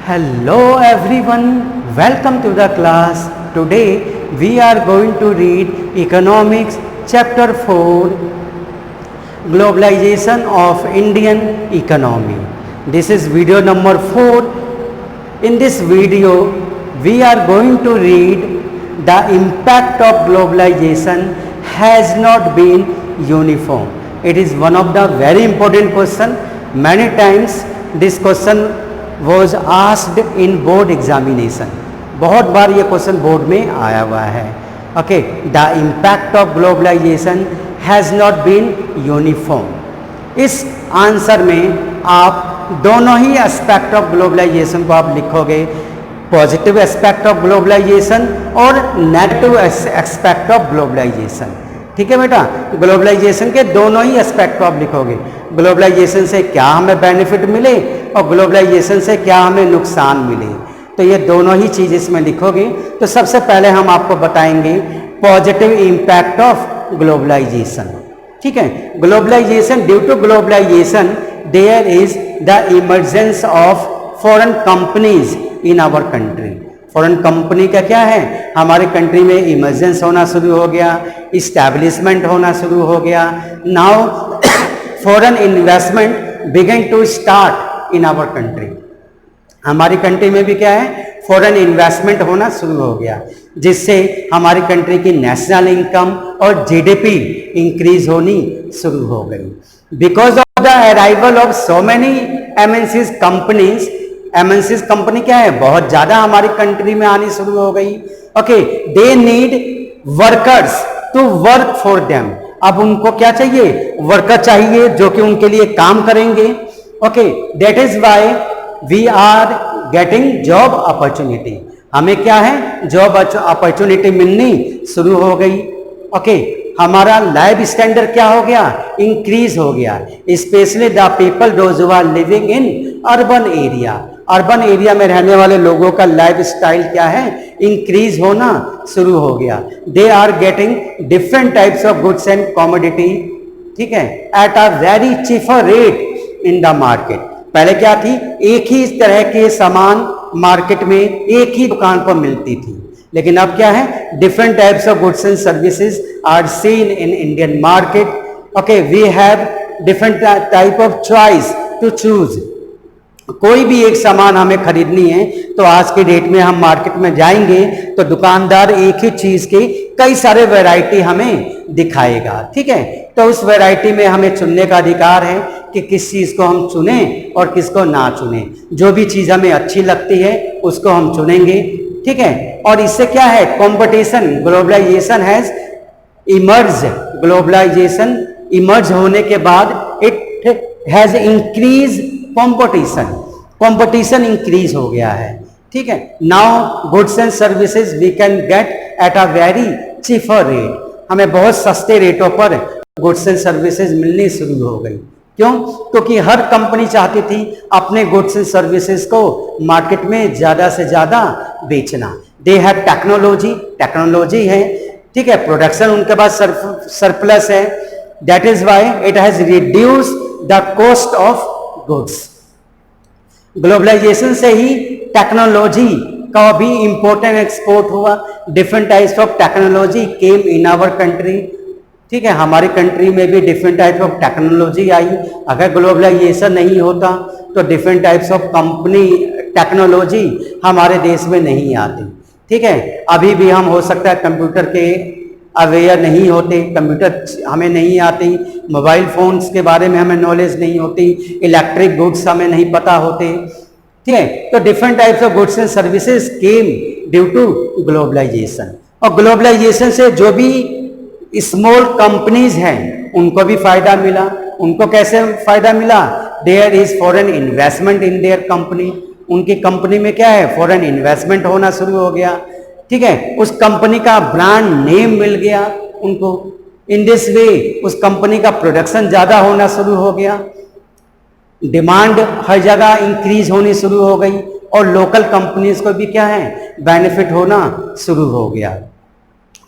Hello everyone, welcome to the class. Today we are going to read Economics chapter 4, Globalization of Indian Economy. This is video number 4. In this video we are going to read the impact of globalization has not been uniform. It is one of the very important question. Many times this question was asked in board examination. बहुत बार ये question board में आया हुआ है. Okay, the impact of globalisation has not been uniform. इस answer में आप दोनों ही एस्पेक्ट ऑफ ग्लोबलाइजेशन को आप लिखोगे, पॉजिटिव एस्पेक्ट ऑफ ग्लोबलाइजेशन और नेगेटिव एस्पेक्ट ऑफ ग्लोबलाइजेशन. ठीक है बेटा, ग्लोबलाइजेशन के दोनों ही एस्पेक्ट को आप लिखोगे. ग्लोबलाइजेशन से क्या हमें बेनिफिट मिले और ग्लोबलाइजेशन से क्या हमें नुकसान मिले, तो ये दोनों ही चीज़ इसमें लिखोगे. तो सबसे पहले हम आपको बताएंगे पॉजिटिव इम्पैक्ट ऑफ ग्लोबलाइजेशन. ठीक है, globalisation, due to globalisation there is the emergence of foreign companies in our country. Foreign company का क्या है, हमारे कंट्री में इमर्जेंस होना शुरू हो गया, इस्टेब्लिशमेंट होना शुरू हो गया. Now foreign investment begin to start in our country. हमारी कंट्री में भी क्या है, फॉरेन इन्वेस्टमेंट होना शुरू हो गया, जिससे हमारी कंट्री की नेशनल इनकम और जीडीपी इंक्रीज होनी शुरू हो गई. Because of the arrival of so many MNCs companies. MNCs company क्या है, बहुत ज्यादा हमारी कंट्री में आनी शुरू हो गई. Okay, they need workers to work for them. अब उनको क्या चाहिए, वर्कर चाहिए जो कि उनके लिए काम करेंगे. Okay, that is why we are getting job opportunity. हमें क्या है, जॉब अपॉर्चुनिटी मिलनी शुरू हो गई. ओके, हमारा लाइफ स्टैंडर्ड क्या हो गया, इंक्रीज हो गया. Specially the people those who are living in urban area. Urban area में रहने वाले लोगों का लाइफ स्टाइल क्या है, इंक्रीज होना शुरू हो गया. They are getting different types of goods and commodity. ठीक है, at a very cheaper rate in the market. पहले क्या थी, एक ही तरह के सामान मार्केट में एक ही दुकान पर मिलती थी, लेकिन अब क्या है, different types of goods and services are seen in Indian market. Okay, we have different type of choice to choose. कोई भी एक सामान हमें खरीदनी है तो आज के डेट में हम मार्केट में जाएंगे तो दुकानदार एक ही चीज के कई सारे वैरायटी हमें दिखाएगा. ठीक है, तो उस वैरायटी में हमें चुनने का अधिकार है कि किस चीज को हम चुने और किसको ना चुने. जो भी चीज हमें अच्छी लगती है उसको हम चुनेंगे. ठीक है, और इससे क्या है, competition, globalisation has emerge. Globalisation emerge होने के बाद it has increase competition. Competition increase हो गया है. ठीक है, now goods and services we can get at a very cheaper rate. हमें बहुत सस्ते रेटों पर गुड्स एंड सर्विसेज मिलनी शुरू हो गई. क्यों, क्योंकि हर कंपनी चाहती थी अपने गुड्स एंड सर्विसेज को मार्केट में ज्यादा से ज्यादा बेचना. दे हैव टेक्नोलॉजी, टेक्नोलॉजी है. ठीक है, प्रोडक्शन उनके पास सरप्लस है. That is why it has reduce the cost of goods. Globalisation से ही टेक्नोलॉजी का भी इंपोर्टेंट एक्सपोर्ट हुआ. Different types of technology came in our country. ठीक है, हमारी कंट्री में भी डिफरेंट टाइप्स ऑफ टेक्नोलॉजी आई. अगर ग्लोबलाइजेशन नहीं होता तो different types of company technology हमारे देश में नहीं आती. ठीक है, अभी भी हम हो सकता है कंप्यूटर के अवेयर नहीं होते, कंप्यूटर हमें नहीं आती, मोबाइल फोन्स के बारे में हमें नॉलेज नहीं होती, इलेक्ट्रिक गुड्स हमें नहीं पता होते. ठीक है, तो different types of goods and services came due to globalisation. और ग्लोबलाइजेशन से जो भी स्मॉल कंपनीज हैं उनको भी फायदा मिला. उनको कैसे फायदा मिला, there is foreign investment in their company. उनकी कंपनी में क्या है, फॉरेन इन्वेस्टमेंट होना शुरू हो गया. ठीक है, उस कंपनी का ब्रांड नेम मिल गया उनको. इन दिस वे उस कंपनी का प्रोडक्शन ज्यादा होना शुरू हो गया. डिमांड हर जगह इंक्रीज होनी शुरू हो गई और लोकल कंपनीज को भी क्या है, बेनिफिट होना शुरू हो गया.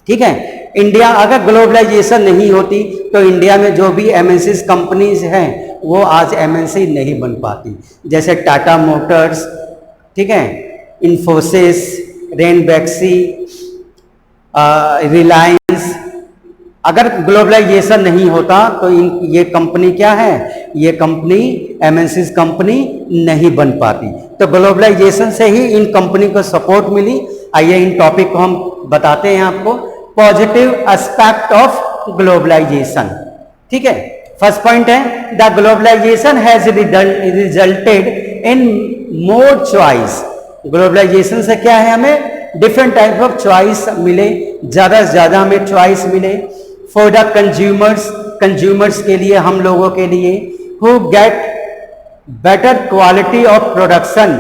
ठीक है, इंडिया अगर ग्लोबलाइजेशन नहीं होती तो इंडिया में जो भी एमएनसीज कंपनीज हैं वो आज एमएनसी नहीं बन पाती. जैसे टाटा मोटर्स, ठीक है, इन्फोसिस, रेनबैक्सी, रिलायंस। अगर ग्लोबलाइजेशन नहीं होता तो ये कंपनी क्या है, ये कंपनी एमएनसीज कंपनी नहीं बन पाती। तो ग्लोबलाइजेशन से ही इन कंपनी को सपोर्ट मिली। आइए इन टॉपिक को हम बताते हैं आपको। पॉजिटिव एस्पेक्ट ऑफ ग्लोबलाइजेशन, ठीक है। फर्स्ट पॉइंट है the globalisation has resulted in more choice. Globalisation से क्या है, हमें डिफरेंट टाइप ऑफ चॉइस मिले, ज्यादा से ज्यादा हमें चॉइस मिले। फॉर द कंज्यूमर्स के लिए, हम लोगों के लिए, who get better quality of production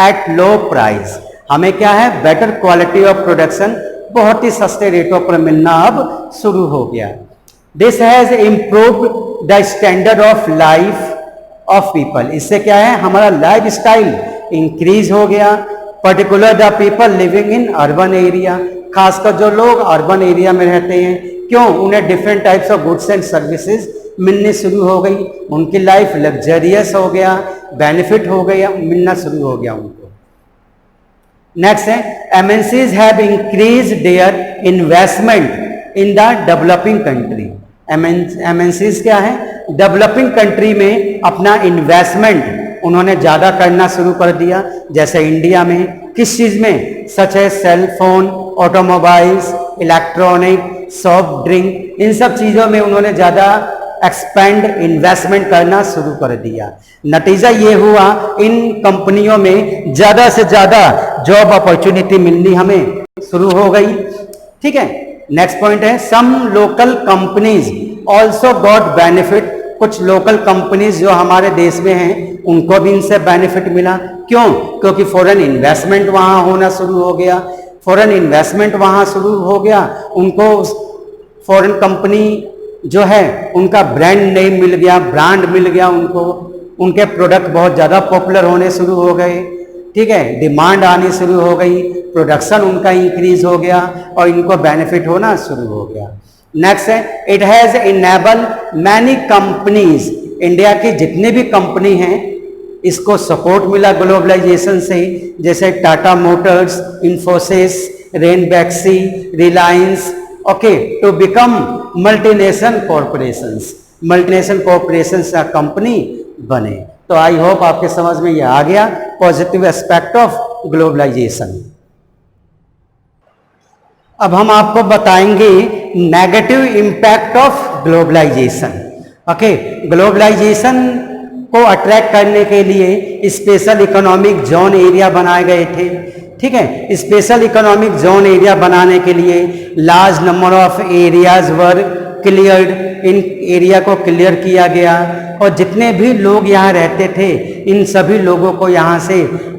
at low price. हमें क्या है, बेटर क्वालिटी ऑफ प्रोडक्शन बहुत ही सस्ते रेटों पर मिलना अब शुरू हो गया। This has improved the standard of life of people. इससे क्या है, हमारा लाइफ स्टाइल इंक्रीज हो गया। Particular the people living in urban area, खासकर जो लोग अर्बन एरिया में रहते हैं, क्यों, उन्हें different types of goods and services मिलने शुरू हो गई, उनकी लाइफ लग्जरियस हो गया, बेनिफिट हो गया, मिलना शुरू हो गया उनको। नेक्स्ट है MNCs have increase their investment in the developing country. MNCs क्या है, डेवलपिंग कंट्री में अपना इन्वेस्टमेंट उन्होंने ज़्यादा करना शुरू कर दिया। जैसे इंडिया में किस चीज़ में, सच है cell phone, automobiles, electronic, soft drink, इन सब चीज़ों में उन्होंने ज़्यादा एक्सपेंड इन्वेस्टमेंट करना शुरू कर दिया। नतीजा ये हुआ इन कंपनियों में ज़्यादा से ज़्यादा जॉब अपॉर्चुनिटी मिलनी हमें शुरू हो गई, ठीक है। नेक्स्ट पॉइंट है some local companies also got benefit. कुछ लोकल कंपनीज जो हमारे देश में हैं उनको भी इनसे बेनिफिट मिला। क्यों, क्योंकि फॉरेन इन्वेस्टमेंट वहाँ होना शुरू हो गया। फॉरेन इन्वेस्टमेंट वहाँ शुरू हो गया, उनको फॉरेन कंपनी जो है उनका ब्रांड नेम मिल गया, ब्रांड मिल गया उनको, उनके प्रोडक्ट बहुत ज़्यादा पॉपुलर होने शुरू हो गए, ठीक है, डिमांड आनी शुरू हो गई, प्रोडक्शन उनका इंक्रीज हो गया और इनको बेनिफिट होना शुरू हो गया। नेक्स्ट है it has enable many companies. India की जितनी भी कंपनी हैं इसको सपोर्ट मिला ग्लोबलाइजेशन से, जैसे Tata Motors, Infosys, Ranbaxy, Reliance, okay, to become multinational corporations. Multinational corporations का कंपनी बने। तो आई होप आपके समझ में ये आ गया पॉजिटिव एस्पेक्ट ऑफ ग्लोबलाइजेशन। अब हम आपको बताएंगे negative impact of globalisation. Okay, globalisation को अट्रैक्ट करने के लिए स्पेशल इकोनॉमिक जोन एरिया बनाए गए थे, ठीक है। स्पेशल इकोनॉमिक जोन एरिया बनाने के लिए large number of areas were cleared. In area को क्लियर किया गया और जितने भी लोग यहाँ रहते थे इन सभी लोगों को यहाँ से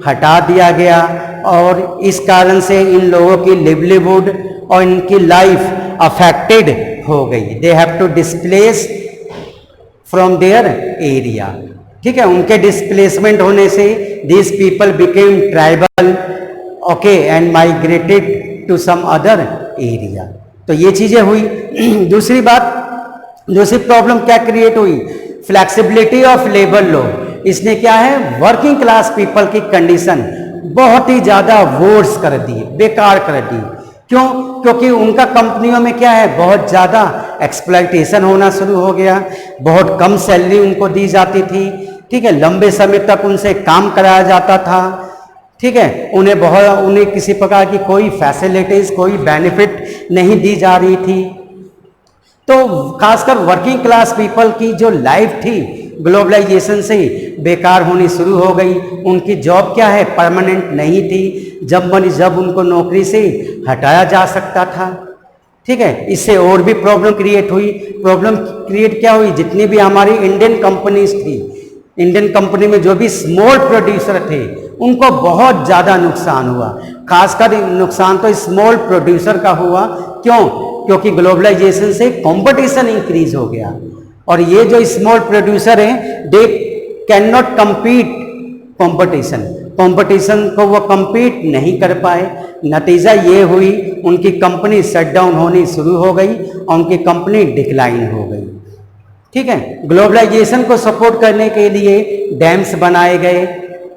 हटा दिया गया और इस कारण से इन लोगों की लिवलीहुड और इनकी लाइफ अफेक्टेड हो गई। They have to displace from their area, ठीक है। उनके डिस्प्लेसमेंट होने से this people became tribal, okay, and migrated to some other area. तो ये चीजें हुई। दूसरी बात, दूसरी प्रॉब्लम क्या क्रिएट हुई, फ्लेक्सिबिलिटी ऑफ लेबर लॉ। इसने क्या है वर्किंग क्लास पीपल की कंडीशन बहुत ही ज्यादा वर्स कर दी, बेकार कर दी। क्यों, क्योंकि उनका कंपनियों में क्या है बहुत ज्यादा एक्सप्लॉयटेशन होना शुरू हो गया, बहुत कम सैलरी उनको दी जाती थी, ठीक है, लंबे समय तक उनसे काम कराया जाता था, ठीक है, उन्हें किसी प्रकार की कोई फैसिलिटीज, कोई बेनिफिट नहीं दी जा रही थी। तो खासकर वर्किंग क्लास पीपल की जो लाइफ थी ग्लोबलाइजेशन से बेकार होनी शुरू हो गई। उनकी जॉब क्या है परमानेंट नहीं थी, जब मर्जी जब उनको नौकरी से हटाया जा सकता था, ठीक है। इससे और भी प्रॉब्लम क्रिएट हुई। प्रॉब्लम क्रिएट क्या हुई, जितनी भी हमारी इंडियन कंपनीज थी, इंडियन कंपनी में जो भी स्मॉल प्रोड्यूसर थे उनको बहुत ज़्यादा नुकसान हुआ। खासकर नुकसान तो स्मॉल प्रोड्यूसर का हुआ। क्यों, क्योंकि ग्लोबलाइजेशन से कंपटीशन इंक्रीज हो गया और ये जो स्मॉल प्रोड्यूसर हैं they can not compete competition को वो कम्पीट नहीं कर पाए। नतीजा ये हुई उनकी कंपनी शट डाउन होनी शुरू हो गई और उनकी कंपनी डिक्लाइन हो गई, ठीक है। ग्लोबलाइजेशन को सपोर्ट करने के लिए डैम्स बनाए गए,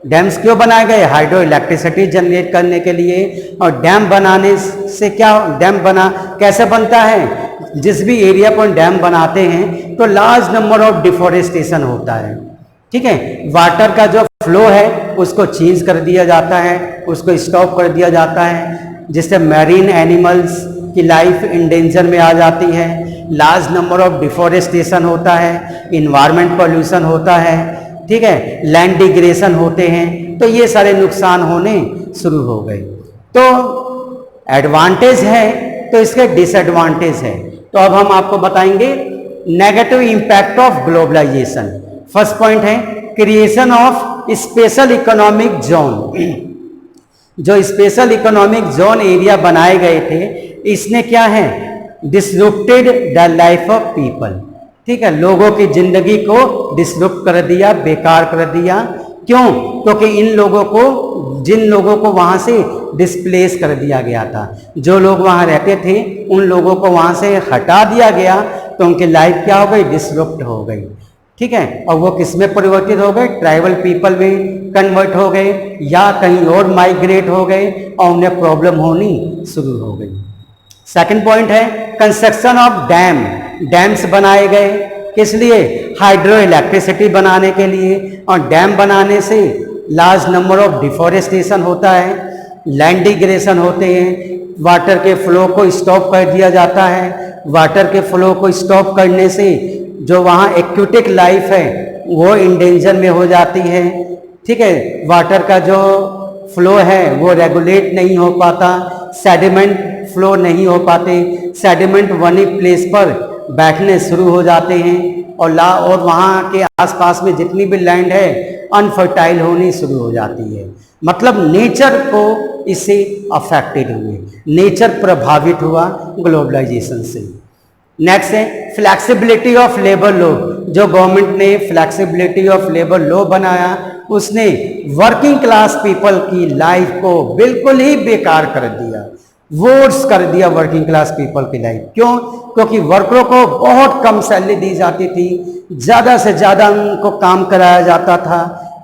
डैम्स क्यों बनाए गए? हाइड्रो इलेक्ट्रिसिटी जनरेट करने के लिए। और डैम बनाने से क्या, डैम बना कैसे बनता है? जिस भी एरिया पर डैम बनाते हैं तो लार्ज नंबर ऑफ डिफोरेस्टेशन होता है, ठीक है। वाटर का जो फ्लो है उसको चेंज कर दिया जाता है, उसको स्टॉप कर दिया जाता है, जिससे मैरीन एनिमल्स की लाइफ इंडेंजर में आ जाती है। लार्ज नंबर ऑफ डिफोरेस्टेशन होता है, इन्वायरमेंट पोल्यूशन होता है, ठीक है, लैंड डिग्रेशन होते हैं। तो ये सारे नुकसान होने शुरू हो गए। तो एडवांटेज है तो इसके डिसएडवांटेज है। तो अब हम आपको बताएंगे negative impact of globalisation. First point है creation of special economic zone. जो स्पेशल इकोनॉमिक जोन एरिया बनाए गए थे, इसने क्या है, disrupted the life of people, ठीक है, लोगों की जिंदगी को डिसरुप्ट कर दिया, बेकार कर दिया। क्यों? क्योंकि इन लोगों को, जिन लोगों को वहां से डिस्प्लेस कर दिया गया था, जो लोग वहां रहते थे उन लोगों को वहां से हटा दिया गया, तो उनकी लाइफ क्या हो गई, डिसरुप्ट हो गई, ठीक है। और वो किस में परिवर्तित हो गए? ट्राइबल पीपल में कन्वर्ट हो गए या कहीं और माइग्रेट हो गए और उन्हें प्रॉब्लम होनी शुरू हो गई। सेकंड पॉइंट है कंस्ट्रक्शन ऑफ डैम। डैम्स बनाए गए किस लिए? हाइड्रो इलेक्ट्रिसिटी बनाने के लिए। और डैम बनाने से लार्ज नंबर ऑफ डिफोरेस्टेशन होता है, लैंड डिग्रेशन होते हैं, वाटर के फ्लो को स्टॉप कर दिया जाता है। वाटर के फ्लो को स्टॉप करने से जो वहाँ एक्वेटिक लाइफ है वो इंडेंजर में हो जाती है, ठीक है। वाटर का जो फ्लो है वो रेगुलेट नहीं हो पाता, सेडिमेंट फ्लो नहीं हो पाते, सेडिमेंट वन ही प्लेस पर बैठने शुरू हो जाते हैं और वहाँ के आसपास में जितनी भी लैंड है अनफर्टाइल होनी शुरू हो जाती है। मतलब नेचर को इससे अफेक्टेड हुए, नेचर प्रभावित हुआ ग्लोबलाइजेशन से। नेक्स्ट है फ्लैक्सिबिलिटी ऑफ लेबर लॉ। जो गवर्नमेंट ने फ्लैक्सिबिलिटी ऑफ लेबर लॉ बनाया, उसने वर्किंग क्लास पीपल की लाइफ को बिल्कुल ही बेकार कर दिया, वर्स कर दिया वर्किंग क्लास पीपल की लाइफ। क्यों? क्योंकि वर्करों को बहुत कम सैलरी दी जाती थी, ज़्यादा से ज़्यादा उनको काम कराया जाता था,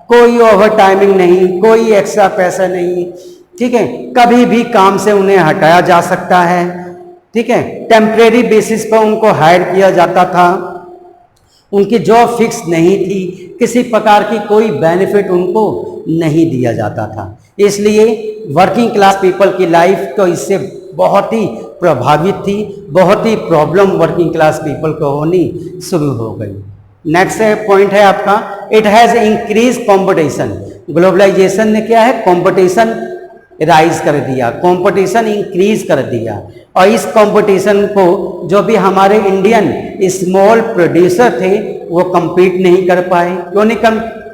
कोई ओवर टाइमिंग नहीं, कोई एक्स्ट्रा पैसा नहीं, ठीक है। कभी भी काम से उन्हें हटाया जा सकता है, ठीक है। टेम्परेरी बेसिस पर उनको हायर किया जाता था, उनकी जॉब फिक्स नहीं थी, किसी प्रकार की कोई बेनिफिट उनको नहीं दिया जाता था। इसलिए वर्किंग क्लास पीपल की लाइफ तो इससे बहुत ही प्रभावित थी, बहुत ही प्रॉब्लम वर्किंग क्लास पीपल को होनी शुरू हो गई। नेक्स्ट पॉइंट है आपका it has increase competition. Globalisation ने क्या है, कंपटीशन राइज कर दिया, कंपटीशन इंक्रीज कर दिया। और इस कंपटीशन को जो भी हमारे इंडियन स्मॉल प्रोड्यूसर थे वो compete नहीं कर पाए। क्यों नहीं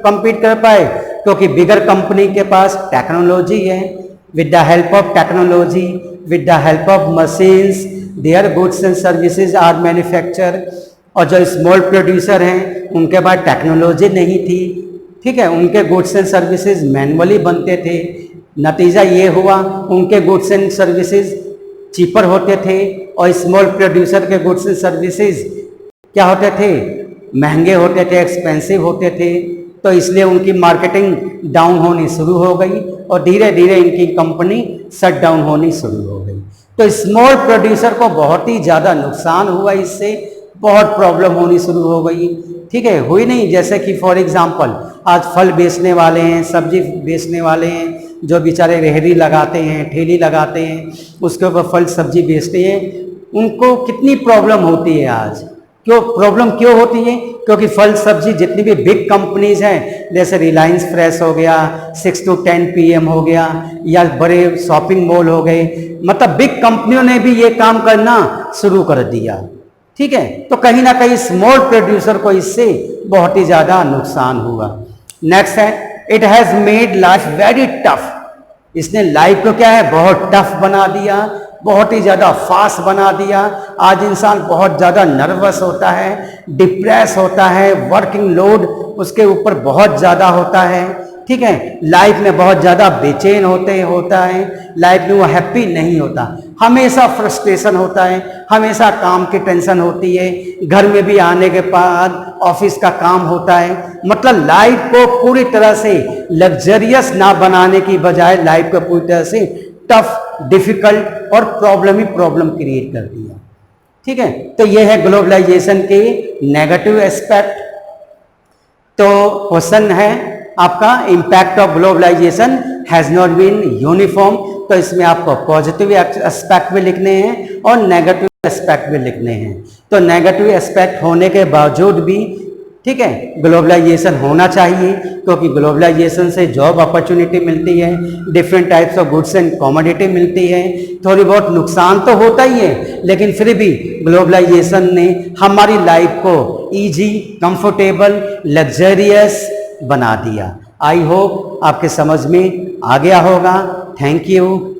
compete कर पाए? क्योंकि बिगर कंपनी के पास टेक्नोलॉजी है। With the help of technology, with the help of machines, their goods and services are manufacture. और जो स्मॉल प्रोड्यूसर हैं उनके पास टेक्नोलॉजी नहीं थी, ठीक है, उनके गुड्स एंड सर्विसेज मैनुअली बनते थे। नतीजा ये हुआ उनके गुड्स एंड सर्विसेज चीपर होते थे और स्मॉल प्रोड्यूसर के गुड्स एंड सर्विसेज क्या होते थे, महंगे होते थे, एक्सपेंसिव होते थे। तो इसलिए उनकी मार्केटिंग डाउन होनी शुरू हो गई और धीरे धीरे इनकी कंपनी शट डाउन होनी शुरू हो गई। तो स्मॉल प्रोड्यूसर को बहुत ही ज़्यादा नुकसान हुआ, इससे बहुत प्रॉब्लम होनी शुरू हो गई, ठीक है। हुई नहीं, जैसे कि फॉर एग्जांपल आज फल बेचने वाले हैं, सब्जी बेचने वाले हैं, जो बेचारे रेहड़ी लगाते हैं, ठेली लगाते हैं, उसके ऊपर फल सब्जी बेचते हैं, उनको कितनी प्रॉब्लम होती है आज। प्रॉब्लम क्यों होती है? क्योंकि फल सब्जी जितनी भी बिग कंपनीज हैं, जैसे रिलायंस फ्रेश हो गया, 6 to 10 PM हो गया, या बड़े शॉपिंग मॉल हो गए, मतलब बिग कंपनियों ने भी ये काम करना शुरू कर दिया, ठीक है। तो कहीं ना कहीं स्मॉल प्रोड्यूसर को इससे बहुत ही ज़्यादा नुकसान हुआ। नेक्स्ट है it has made life very tough. इसने लाइफ को क्या है, बहुत टफ बना दिया, बहुत ही ज़्यादा फास्ट बना दिया। आज इंसान बहुत ज़्यादा नर्वस होता है, डिप्रेस होता है, वर्किंग लोड उसके ऊपर बहुत ज़्यादा होता है, ठीक है। लाइफ में बहुत ज़्यादा बेचैन होता है, लाइफ में वो हैप्पी नहीं होता, हमेशा फ्रस्ट्रेशन होता है, हमेशा काम की टेंशन होती है, घर में भी आने के बाद ऑफिस का काम होता है, मतलब लाइफ को पूरी तरह से लग्जरियस ना बनाने की बजाय लाइफ को पूरी तरह से टफ, डिफिकल्ट और प्रॉब्लम ही प्रॉब्लम क्रिएट कर दिया। ठीक है, तो ये है ग्लोबलाइजेशन के नेगेटिव एस्पेक्ट। तो क्वेश्चन है आपका, impact of globalisation has not been uniform, तो इसमें आपको पॉजिटिव एस्पेक्ट भी लिखने हैं और नेगेटिव एस्पेक्ट भी लिखने हैं। तो नेगेटिव एस्पेक्ट होने के बावजूद भी, ठीक है, ग्लोबलाइजेशन होना चाहिए, क्योंकि ग्लोबलाइजेशन से जॉब अपॉर्चुनिटी मिलती है, different types of goods and commodity मिलती है, थोड़ी बहुत नुकसान तो होता ही है, लेकिन फिर भी ग्लोबलाइजेशन ने हमारी लाइफ को इजी, कंफर्टेबल, लग्जरियस बना दिया। आई होप आपके समझ में आ गया होगा। Thank you.